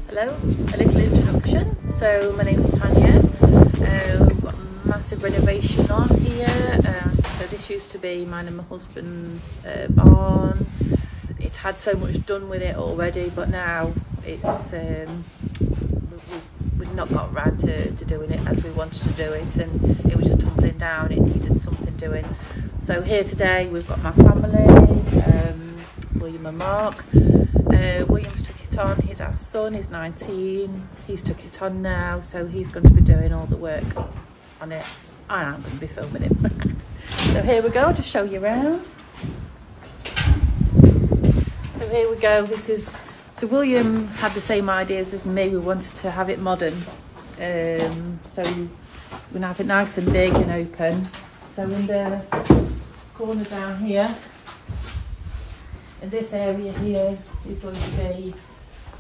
Hello, a little introduction. So my name is Tanya. We've got a massive renovation on here. So this used to be mine and my husband's barn. It had so much done with it already, but now it's we've not got around to doing it as we wanted to do it, and it was just tumbling down. It needed something doing. So here today we've got my family, William and Mark. William's took it on. He's our son, he's 19. He's took it on now, so he's going to be doing all the work on it, and I'm going to be filming him. So here we go, I'll just show you around. So here we go. So William had the same ideas as me. We wanted to have it modern, so we're going to have it nice and big and open. So in the corner down here, in this area here, is going to be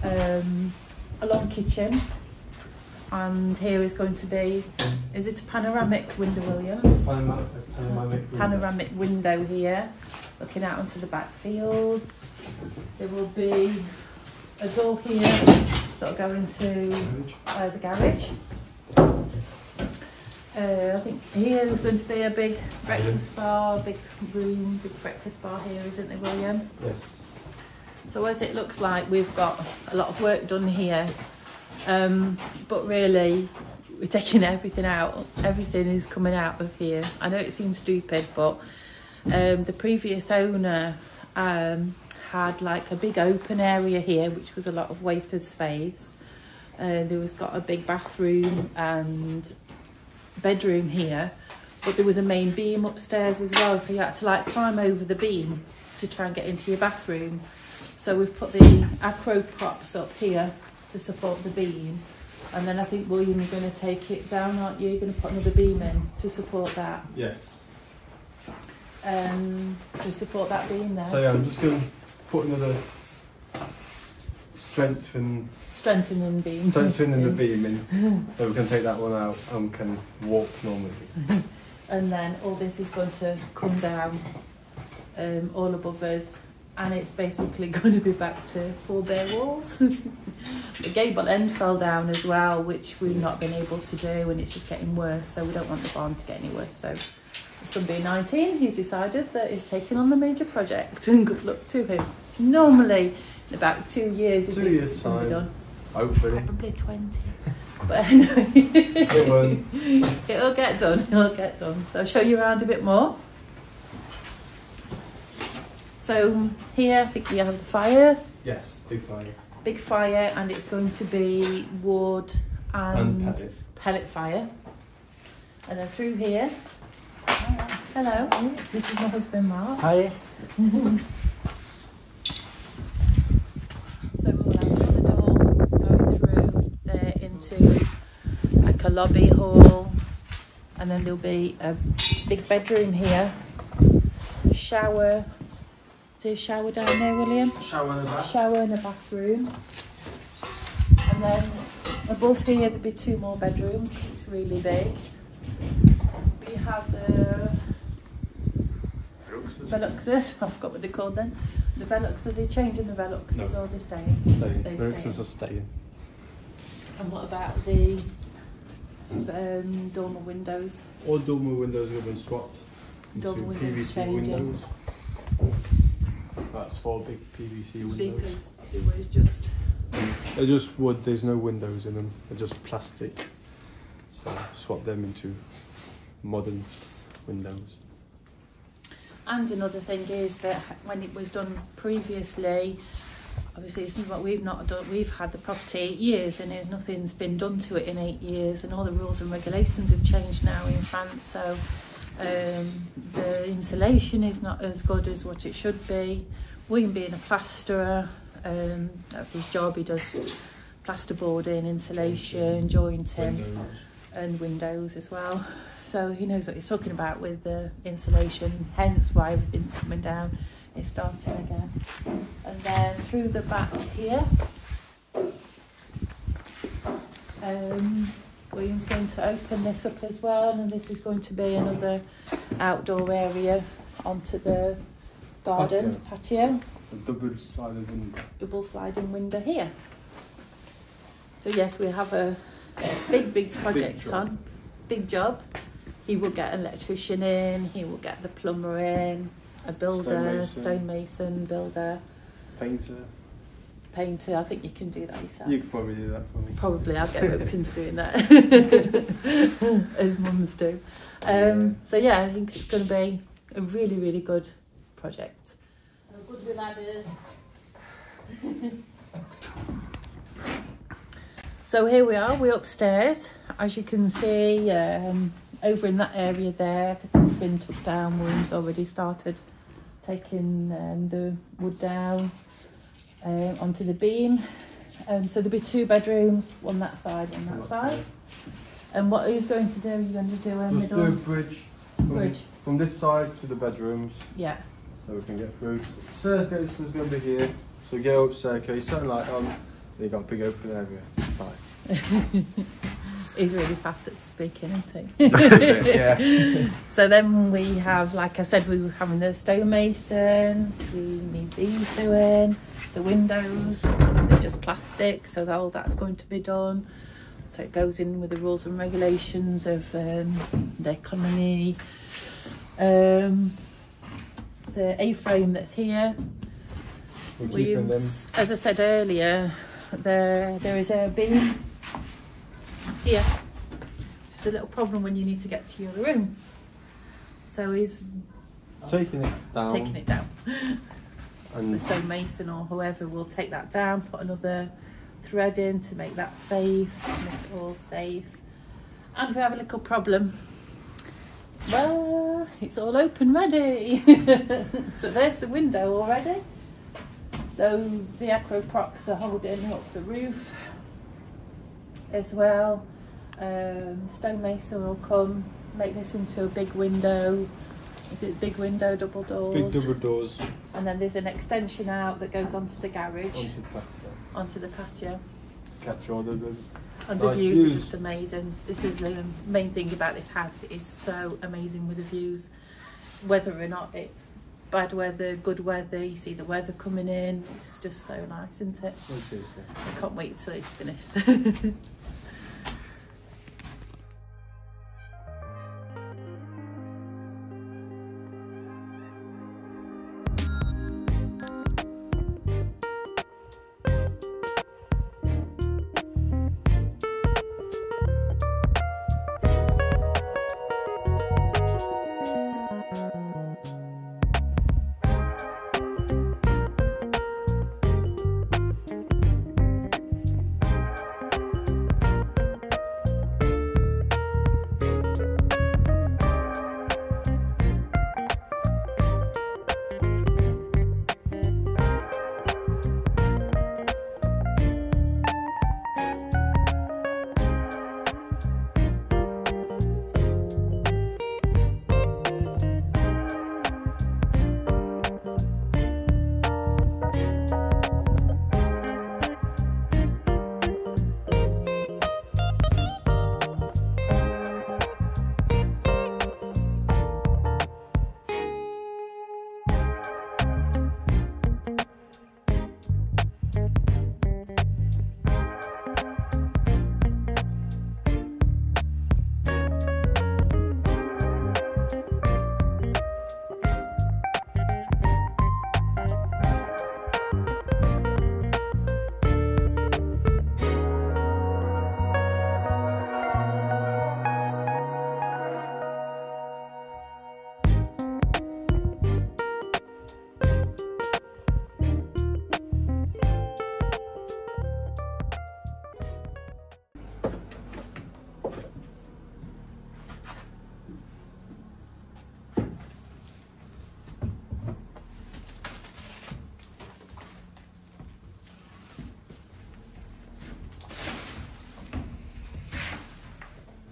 a long kitchen, and here is going to be, is it a panoramic window, William? Panoramic window here, looking out onto the back fields. There will be a door here that'll go into the garage. I think here there's going to be a big breakfast bar, big room, big breakfast bar here, isn't there, William? Yes. So as it looks like, we've got a lot of work done here, but really we're taking everything out. Everything is coming out of here. I know it seems stupid, but the previous owner had like a big open area here, which was a lot of wasted space. There was got a big bathroom and bedroom here, but there was a main beam upstairs as well, so you had to like climb over the beam to try and get into your bathroom. So we've put the acro props up here to support the beam, and then I think William, you're going to take it down, aren't you? You're going to put another beam in to support that. Yes. To support that beam there. So yeah, I'm just going to put another strengthening the beam in, so we can take that one out and can walk normally. And then all this is going to come down all above us, and it's basically going to be back to 4 bare walls. The gable end fell down as well, which we've not been able to do, and it's just getting worse, so we don't want the barn to get any worse. So son being 19, he's decided that he's taking on the major project, and good luck to him. Normally in about 2 years, 2 years time, be done. Hopefully. Probably 20. But anyway, it'll get done. It'll get done. So I'll show you around a bit more. So here, I think we have the fire. Yes, big fire. Big fire, and it's going to be wood and pellet fire. And then through here. Hello, this is my husband Mark. Hi. So we'll have another door going through there into like a lobby hall, and then there'll be a big bedroom here, shower. See a shower down there, William? Shower in the bath. Shower in the bathroom. And then above here there'll be 2 more bedrooms because it's really big. We have the Veluxes. I forgot what they're called then. The Veluxes, are you changing the Veluxes or they're staying? Staying. The Veluxes are staying. And what about the dormer windows? All dormer windows have been swapped into Dormer windows PVC changing. windows. That's 4 big PVC windows. Because it was just... They're just wood, there's no windows in them, they're just plastic. So swap them into modern windows. And another thing is that when it was done previously, obviously it's what we've not done. We've had the property 8 years, and nothing's been done to it in 8 years, and all the rules and regulations have changed now in France. So the insulation is not as good as what it should be. William being a plasterer, that's his job. He does plasterboarding, insulation, jointing, and windows as well. So he knows what he's talking about with the insulation, hence why everything's coming down. It's starting again. And then through the back here, William's going to open this up as well, and this is going to be another outdoor area onto the garden patio. A double sliding window. Double sliding window here. So yes, we have a big project on, big job. He will get an electrician in, he will get the plumber in, a builder, stonemason, builder. Painter, I think you can do that yourself. You could probably do that for me. Probably, I'll get hooked into doing that, as mums do. So yeah, I think it's going to be a really good project. Good with ladders. So here we are, we're upstairs. As you can see, over in that area there, everything's been took down. Rooms already started taking the wood down onto the beam. So there'll be 2 bedrooms, one that side, one that side. And what are you going to do? You're going to do a middle? Do a bridge. From this side to the bedrooms. Yeah. So we can get through. Staircase is going to be here. So you go up staircase, something like you got a big open area this side. He's really fast at speaking, isn't he? Yeah. So then we have, like I said, we were having the stonemason, we need these doing, the windows, they're just plastic, so all that's going to be done. So it goes in with the rules and regulations of the economy. The A-frame that's here, as I said earlier, there is a beam here. Just a little problem when you need to get to your room. So he's taking it down. And the stonemason or whoever will take that down, put another thread in to make that safe, make it all safe. And we have a little problem. Well, it's all open ready. So there's the window already. So the Acroprox are holding up the roof as well. Stonemason will come, make this into a big window. Is it big window, double doors? Big double doors. And then there's an extension out that goes onto the garage. Onto the patio. Onto the patio. To catch all the and the views are just amazing. This is the main thing about this house. It is so amazing with the views. Whether or not it's bad weather, good weather, you see the weather coming in. It's just so nice, isn't it? It is, yeah. I can't wait till it's finished.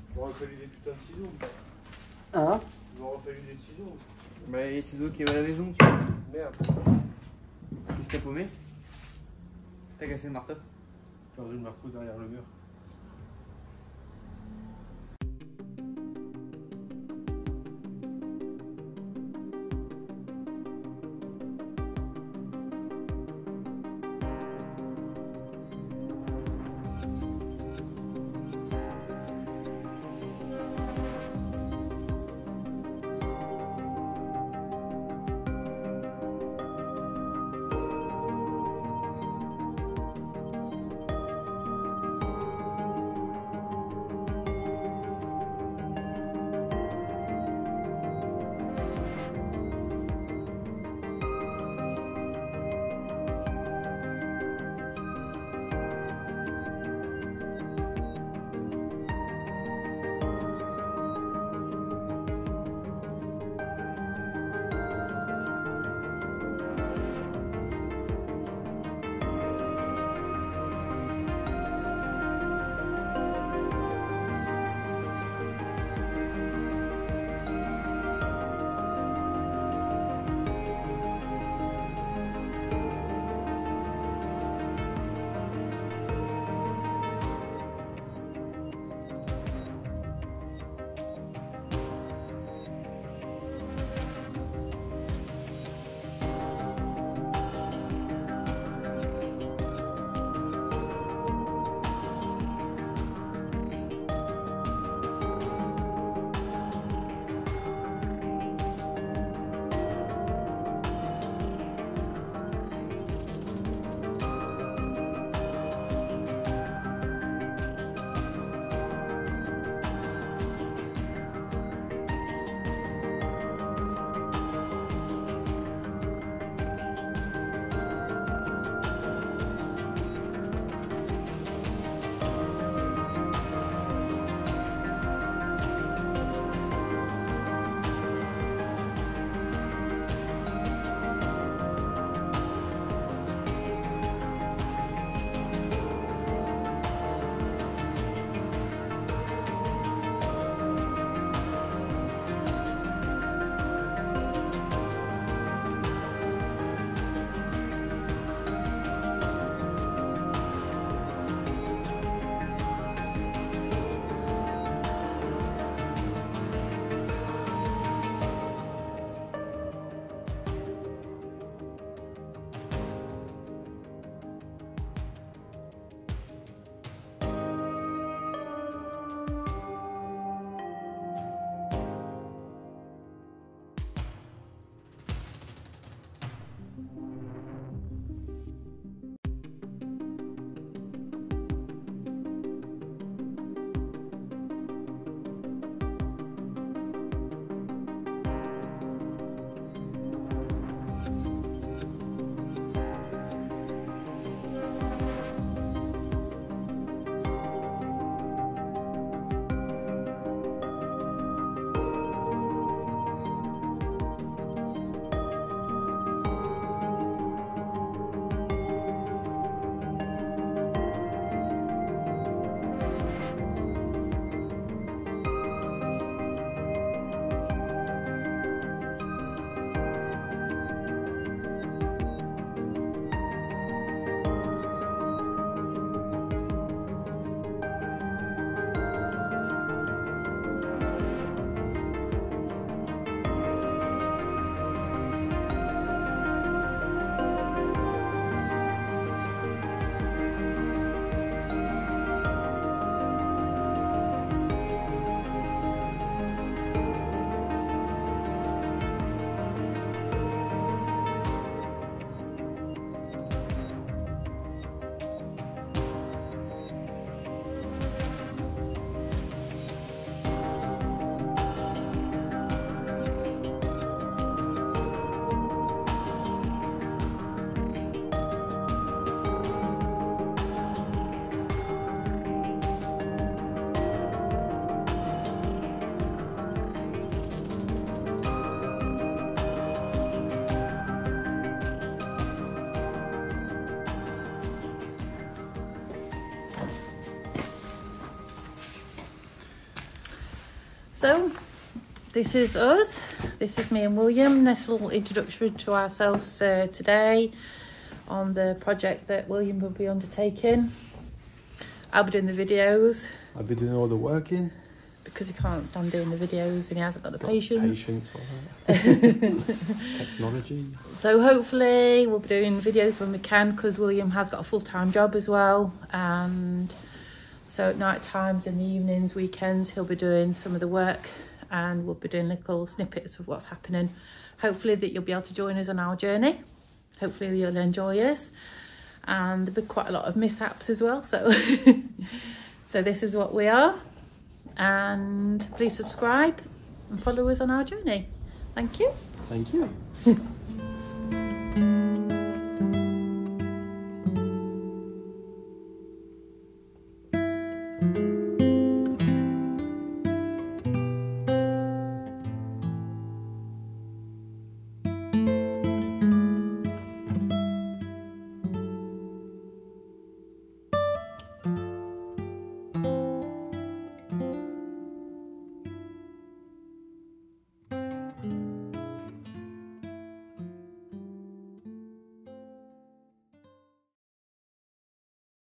Il m'aurait fallu des putains de ciseaux. Hein? Il m'aurait fallu des ciseaux. Bah, les ciseaux qui ont à la maison. Merde. Qu'est-ce que t'as paumé? T'as cassé le marteau? J'ai perdu le marteau derrière le mur. So this is us. This is me and William. Nice little introduction to ourselves today on the project that William will be undertaking. I'll be doing the videos. I'll be doing all the working. Because he can't stand doing the videos and he hasn't got the patience. Patience for that. Technology. So hopefully we'll be doing videos when we can, because William has got a full-time job as well, and so at night times, in the evenings, weekends, he'll be doing some of the work and we'll be doing little snippets of what's happening. Hopefully that you'll be able to join us on our journey. Hopefully you'll enjoy us, and there'll be quite a lot of mishaps as well, so so this is what we are. And please subscribe and follow us on our journey. Thank you. Thank you.